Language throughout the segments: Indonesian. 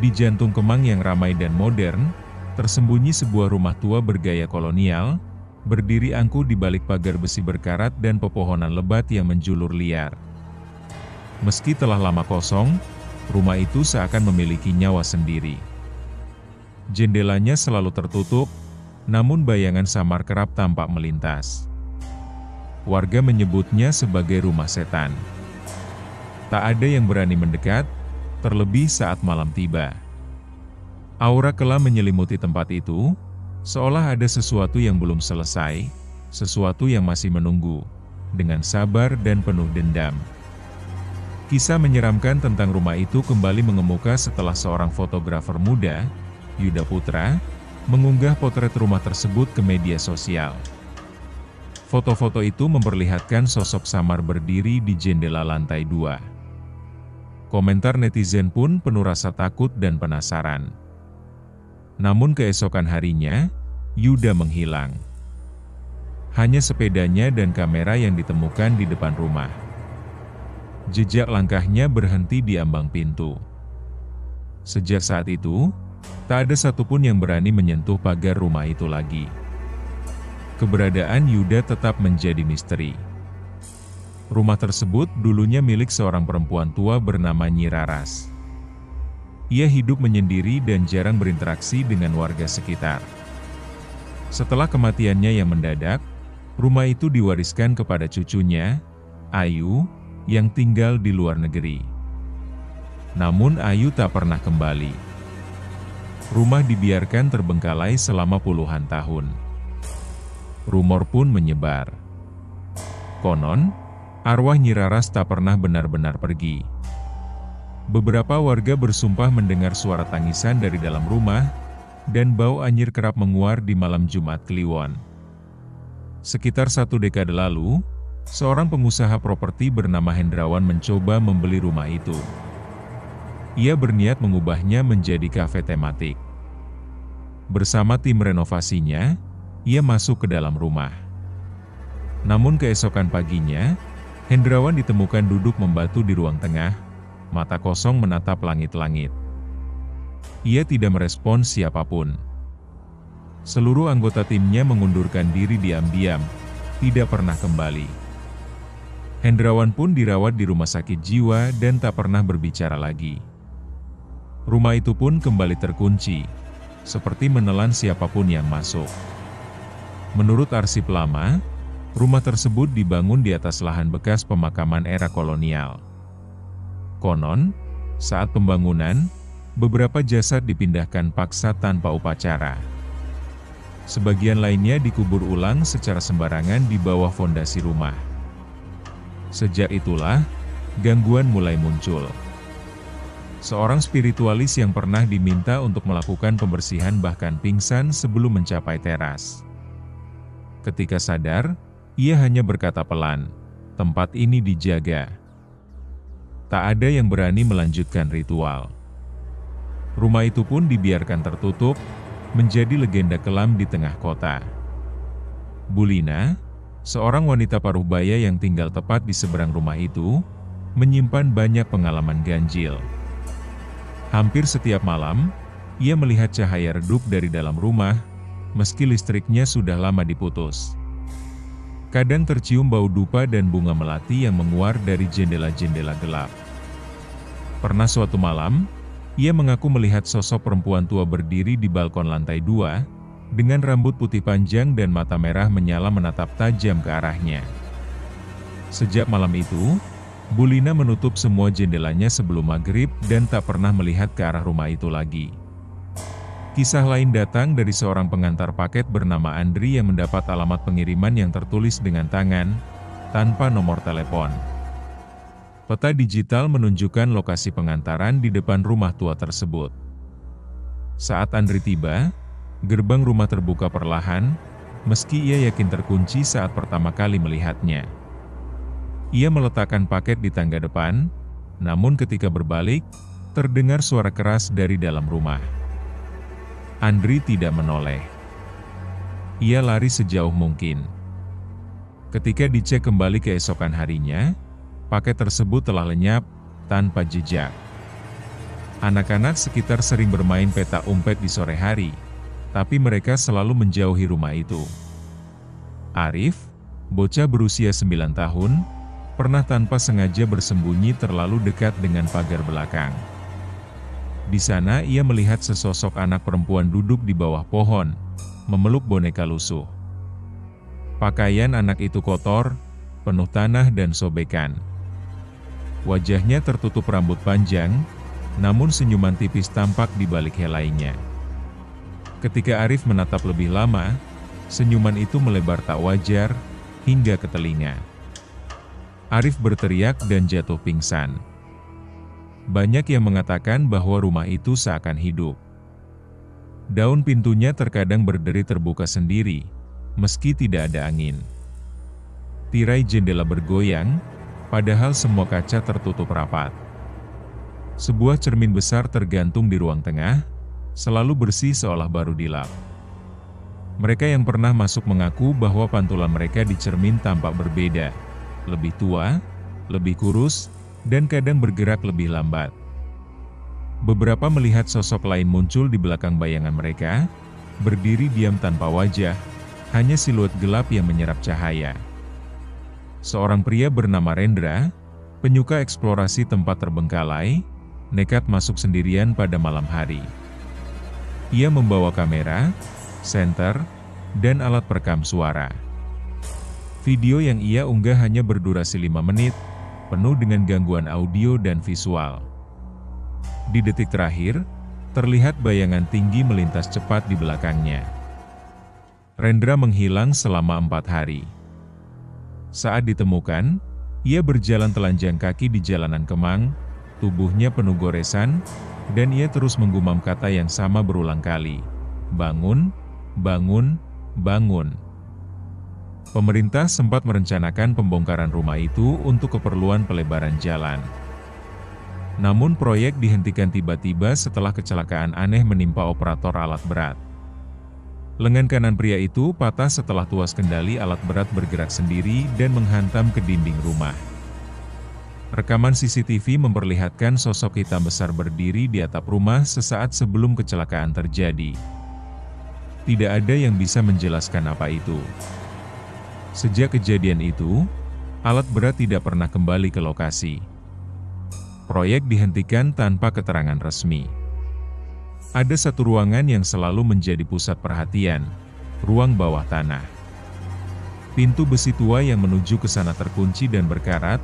Di jantung Kemang yang ramai dan modern, tersembunyi sebuah rumah tua bergaya kolonial, berdiri angkuh di balik pagar besi berkarat dan pepohonan lebat yang menjulur liar. Meski telah lama kosong, rumah itu seakan memiliki nyawa sendiri. Jendelanya selalu tertutup, namun bayangan samar kerap tampak melintas. Warga menyebutnya sebagai rumah setan. Tak ada yang berani mendekat, terlebih saat malam tiba. Aura kelam menyelimuti tempat itu, seolah ada sesuatu yang belum selesai, sesuatu yang masih menunggu, dengan sabar dan penuh dendam. Kisah menyeramkan tentang rumah itu kembali mengemuka setelah seorang fotografer muda, Yuda Putra, mengunggah potret rumah tersebut ke media sosial. Foto-foto itu memperlihatkan sosok samar berdiri di jendela lantai 2. Komentar netizen pun penuh rasa takut dan penasaran. Namun keesokan harinya, Yuda menghilang. Hanya sepedanya dan kamera yang ditemukan di depan rumah. Jejak langkahnya berhenti di ambang pintu. Sejak saat itu, tak ada satupun yang berani menyentuh pagar rumah itu lagi. Keberadaan Yuda tetap menjadi misteri. Rumah tersebut dulunya milik seorang perempuan tua bernama Nyi Raras. Ia hidup menyendiri dan jarang berinteraksi dengan warga sekitar. Setelah kematiannya yang mendadak, rumah itu diwariskan kepada cucunya, Ayu, yang tinggal di luar negeri. Namun Ayu tak pernah kembali. Rumah dibiarkan terbengkalai selama puluhan tahun. Rumor pun menyebar. Konon, arwah Nyi Raras tak pernah benar-benar pergi. Beberapa warga bersumpah mendengar suara tangisan dari dalam rumah, dan bau anyir kerap menguar di malam Jumat Kliwon. Sekitar 1 dekade lalu, seorang pengusaha properti bernama Hendrawan mencoba membeli rumah itu. Ia berniat mengubahnya menjadi kafe tematik. Bersama tim renovasinya, ia masuk ke dalam rumah. Namun keesokan paginya, Hendrawan ditemukan duduk membatu di ruang tengah, mata kosong menatap langit-langit. Ia tidak merespons siapapun. Seluruh anggota timnya mengundurkan diri diam-diam, tidak pernah kembali. Hendrawan pun dirawat di rumah sakit jiwa dan tak pernah berbicara lagi. Rumah itu pun kembali terkunci, seperti menelan siapapun yang masuk. Menurut arsip lama, rumah tersebut dibangun di atas lahan bekas pemakaman era kolonial. Konon, saat pembangunan, beberapa jasad dipindahkan paksa tanpa upacara. Sebagian lainnya dikubur ulang secara sembarangan di bawah fondasi rumah. Sejak itulah, gangguan mulai muncul. Seorang spiritualis yang pernah diminta untuk melakukan pembersihan bahkan pingsan sebelum mencapai teras. Ketika sadar, ia hanya berkata pelan, "Tempat ini dijaga." Tak ada yang berani melanjutkan ritual. Rumah itu pun dibiarkan tertutup, menjadi legenda kelam di tengah kota. Bulina, seorang wanita paruhbaya yang tinggal tepat di seberang rumah itu, menyimpan banyak pengalaman ganjil. Hampir setiap malam, ia melihat cahaya redup dari dalam rumah, meski listriknya sudah lama diputus. Kadang tercium bau dupa dan bunga melati yang menguar dari jendela-jendela gelap. Pernah suatu malam, ia mengaku melihat sosok perempuan tua berdiri di balkon lantai 2, dengan rambut putih panjang dan mata merah menyala menatap tajam ke arahnya. Sejak malam itu, Bulina menutup semua jendelanya sebelum maghrib dan tak pernah melihat ke arah rumah itu lagi. Kisah lain datang dari seorang pengantar paket bernama Andri yang mendapat alamat pengiriman yang tertulis dengan tangan, tanpa nomor telepon. Peta digital menunjukkan lokasi pengantaran di depan rumah tua tersebut. Saat Andri tiba, gerbang rumah terbuka perlahan, meski ia yakin terkunci saat pertama kali melihatnya. Ia meletakkan paket di tangga depan, namun ketika berbalik, terdengar suara keras dari dalam rumah. Andri tidak menoleh. Ia lari sejauh mungkin. Ketika dicek kembali keesokan harinya, paket tersebut telah lenyap, tanpa jejak. Anak-anak sekitar sering bermain petak umpet di sore hari, tapi mereka selalu menjauhi rumah itu. Arif, bocah berusia 9 tahun, pernah tanpa sengaja bersembunyi terlalu dekat dengan pagar belakang. Di sana ia melihat sesosok anak perempuan duduk di bawah pohon, memeluk boneka lusuh. Pakaian anak itu kotor, penuh tanah dan sobekan. Wajahnya tertutup rambut panjang, namun senyuman tipis tampak di balik helainya. Ketika Arif menatap lebih lama, senyuman itu melebar tak wajar, hingga ke telinga. Arif berteriak dan jatuh pingsan. Banyak yang mengatakan bahwa rumah itu seakan hidup. Daun pintunya terkadang berderi terbuka sendiri, meski tidak ada angin. Tirai jendela bergoyang, padahal semua kaca tertutup rapat. Sebuah cermin besar tergantung di ruang tengah, selalu bersih seolah baru dilap. Mereka yang pernah masuk mengaku bahwa pantulan mereka di cermin tampak berbeda, lebih tua, lebih kurus, dan kadang bergerak lebih lambat. Beberapa melihat sosok lain muncul di belakang bayangan mereka, berdiri diam tanpa wajah, hanya siluet gelap yang menyerap cahaya. Seorang pria bernama Rendra, penyuka eksplorasi tempat terbengkalai, nekat masuk sendirian pada malam hari. Ia membawa kamera, senter, dan alat perekam suara. Video yang ia unggah hanya berdurasi 5 menit, penuh dengan gangguan audio dan visual. Di detik terakhir, terlihat bayangan tinggi melintas cepat di belakangnya. Rendra menghilang selama 4 hari. Saat ditemukan, ia berjalan telanjang kaki di jalanan Kemang, tubuhnya penuh goresan, dan ia terus menggumam kata yang sama berulang kali. Bangun, bangun, bangun. Pemerintah sempat merencanakan pembongkaran rumah itu untuk keperluan pelebaran jalan. Namun proyek dihentikan tiba-tiba setelah kecelakaan aneh menimpa operator alat berat. Lengan kanan pria itu patah setelah tuas kendali alat berat bergerak sendiri dan menghantam ke dinding rumah. Rekaman CCTV memperlihatkan sosok hitam besar berdiri di atap rumah sesaat sebelum kecelakaan terjadi. Tidak ada yang bisa menjelaskan apa itu. Sejak kejadian itu, alat berat tidak pernah kembali ke lokasi. Proyek dihentikan tanpa keterangan resmi. Ada satu ruangan yang selalu menjadi pusat perhatian, ruang bawah tanah. Pintu besi tua yang menuju ke sana terkunci dan berkarat,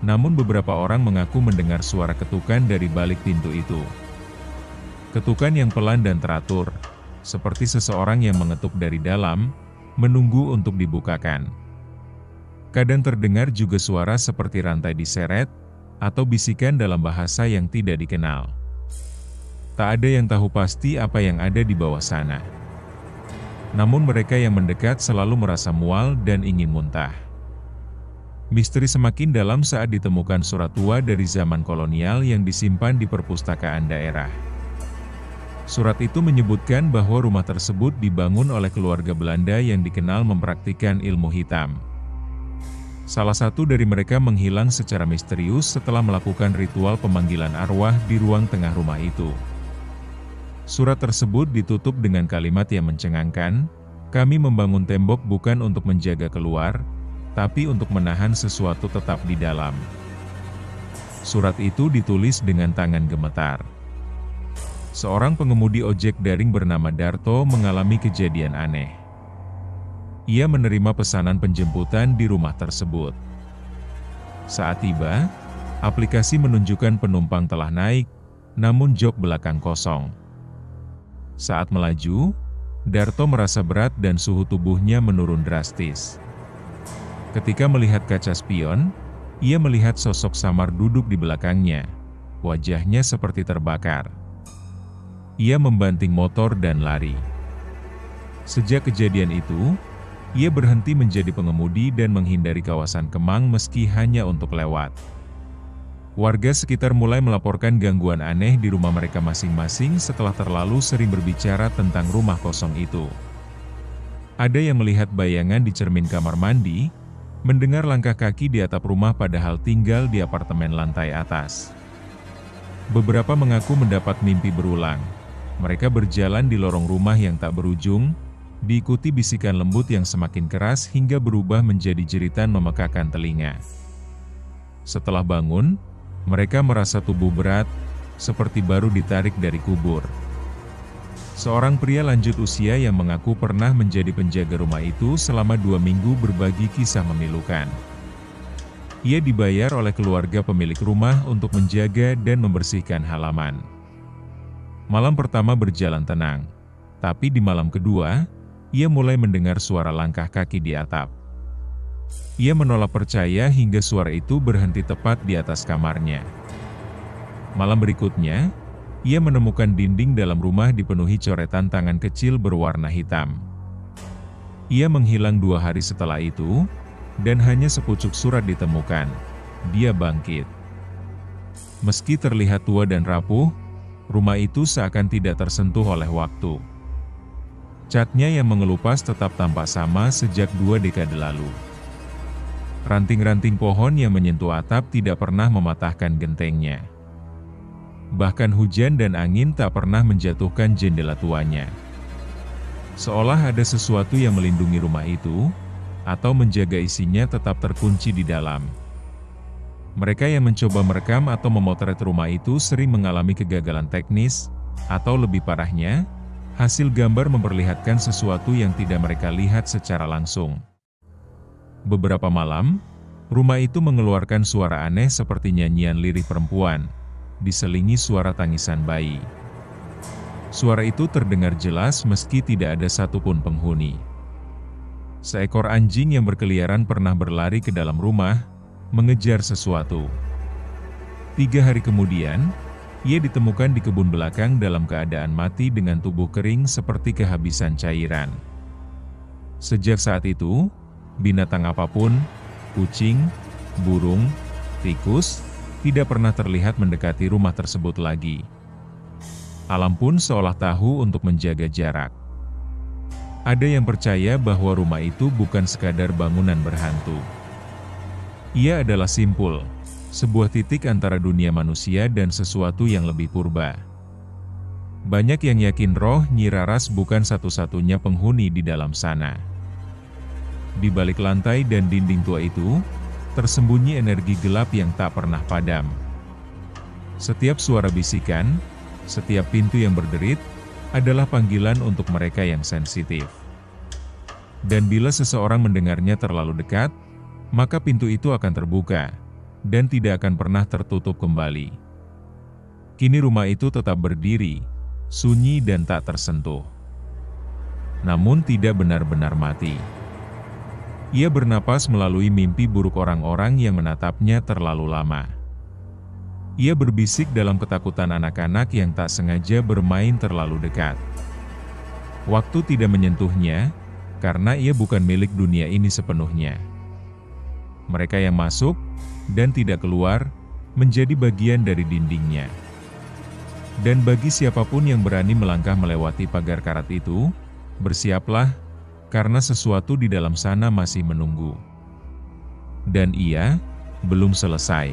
namun beberapa orang mengaku mendengar suara ketukan dari balik pintu itu. Ketukan yang pelan dan teratur, seperti seseorang yang mengetuk dari dalam, menunggu untuk dibukakan. Kadang terdengar juga suara seperti rantai diseret, atau bisikan dalam bahasa yang tidak dikenal. Tak ada yang tahu pasti apa yang ada di bawah sana. Namun mereka yang mendekat selalu merasa mual dan ingin muntah. Misteri semakin dalam saat ditemukan surat tua dari zaman kolonial yang disimpan di perpustakaan daerah. Surat itu menyebutkan bahwa rumah tersebut dibangun oleh keluarga Belanda yang dikenal mempraktikkan ilmu hitam. Salah satu dari mereka menghilang secara misterius setelah melakukan ritual pemanggilan arwah di ruang tengah rumah itu. Surat tersebut ditutup dengan kalimat yang mencengangkan, "Kami membangun tembok bukan untuk menjaga keluar, tapi untuk menahan sesuatu tetap di dalam." Surat itu ditulis dengan tangan gemetar. Seorang pengemudi ojek daring bernama Darto mengalami kejadian aneh. Ia menerima pesanan penjemputan di rumah tersebut. Saat tiba, aplikasi menunjukkan penumpang telah naik, namun jok belakang kosong. Saat melaju, Darto merasa berat dan suhu tubuhnya menurun drastis. Ketika melihat kaca spion, ia melihat sosok samar duduk di belakangnya. Wajahnya seperti terbakar. Ia membanting motor dan lari. Sejak kejadian itu, ia berhenti menjadi pengemudi dan menghindari kawasan Kemang meski hanya untuk lewat. Warga sekitar mulai melaporkan gangguan aneh di rumah mereka masing-masing setelah terlalu sering berbicara tentang rumah kosong itu. Ada yang melihat bayangan di cermin kamar mandi, mendengar langkah kaki di atap rumah padahal tinggal di apartemen lantai atas. Beberapa mengaku mendapat mimpi berulang. Mereka berjalan di lorong rumah yang tak berujung, diikuti bisikan lembut yang semakin keras hingga berubah menjadi jeritan memekakan telinga. Setelah bangun, mereka merasa tubuh berat, seperti baru ditarik dari kubur. Seorang pria lanjut usia yang mengaku pernah menjadi penjaga rumah itu selama 2 minggu berbagi kisah memilukan. Ia dibayar oleh keluarga pemilik rumah untuk menjaga dan membersihkan halaman. Malam pertama berjalan tenang, tapi di malam kedua, ia mulai mendengar suara langkah kaki di atap. Ia menolak percaya hingga suara itu berhenti tepat di atas kamarnya. Malam berikutnya, ia menemukan dinding dalam rumah dipenuhi coretan tangan kecil berwarna hitam. Ia menghilang 2 hari setelah itu, dan hanya sepucuk surat ditemukan. Dia bangkit. Meski terlihat tua dan rapuh, rumah itu seakan tidak tersentuh oleh waktu. Catnya yang mengelupas tetap tampak sama sejak 2 dekade lalu. Ranting-ranting pohon yang menyentuh atap tidak pernah mematahkan gentengnya. Bahkan hujan dan angin tak pernah menjatuhkan jendela tuanya. Seolah ada sesuatu yang melindungi rumah itu, atau menjaga isinya tetap terkunci di dalam. Mereka yang mencoba merekam atau memotret rumah itu sering mengalami kegagalan teknis, atau lebih parahnya, hasil gambar memperlihatkan sesuatu yang tidak mereka lihat secara langsung. Beberapa malam, rumah itu mengeluarkan suara aneh seperti nyanyian lirih perempuan, diselingi suara tangisan bayi. Suara itu terdengar jelas meski tidak ada satupun penghuni. Seekor anjing yang berkeliaran pernah berlari ke dalam rumah, mengejar sesuatu. 3 hari kemudian, ia ditemukan di kebun belakang dalam keadaan mati dengan tubuh kering seperti kehabisan cairan. Sejak saat itu, binatang apapun, kucing, burung, tikus, tidak pernah terlihat mendekati rumah tersebut lagi. Alam pun seolah tahu untuk menjaga jarak. Ada yang percaya bahwa rumah itu bukan sekadar bangunan berhantu. Ia adalah simpul, sebuah titik antara dunia manusia dan sesuatu yang lebih purba. Banyak yang yakin roh Nyi Raras bukan satu-satunya penghuni di dalam sana. Di balik lantai dan dinding tua itu, tersembunyi energi gelap yang tak pernah padam. Setiap suara bisikan, setiap pintu yang berderit, adalah panggilan untuk mereka yang sensitif. Dan bila seseorang mendengarnya terlalu dekat, maka pintu itu akan terbuka, dan tidak akan pernah tertutup kembali. Kini rumah itu tetap berdiri, sunyi dan tak tersentuh. Namun tidak benar-benar mati. Ia bernapas melalui mimpi buruk orang-orang yang menatapnya terlalu lama. Ia berbisik dalam ketakutan anak-anak yang tak sengaja bermain terlalu dekat. Waktu tidak menyentuhnya, karena ia bukan milik dunia ini sepenuhnya. Mereka yang masuk, dan tidak keluar, menjadi bagian dari dindingnya. Dan bagi siapapun yang berani melangkah melewati pagar karat itu, bersiaplah, karena sesuatu di dalam sana masih menunggu. Dan ia belum selesai.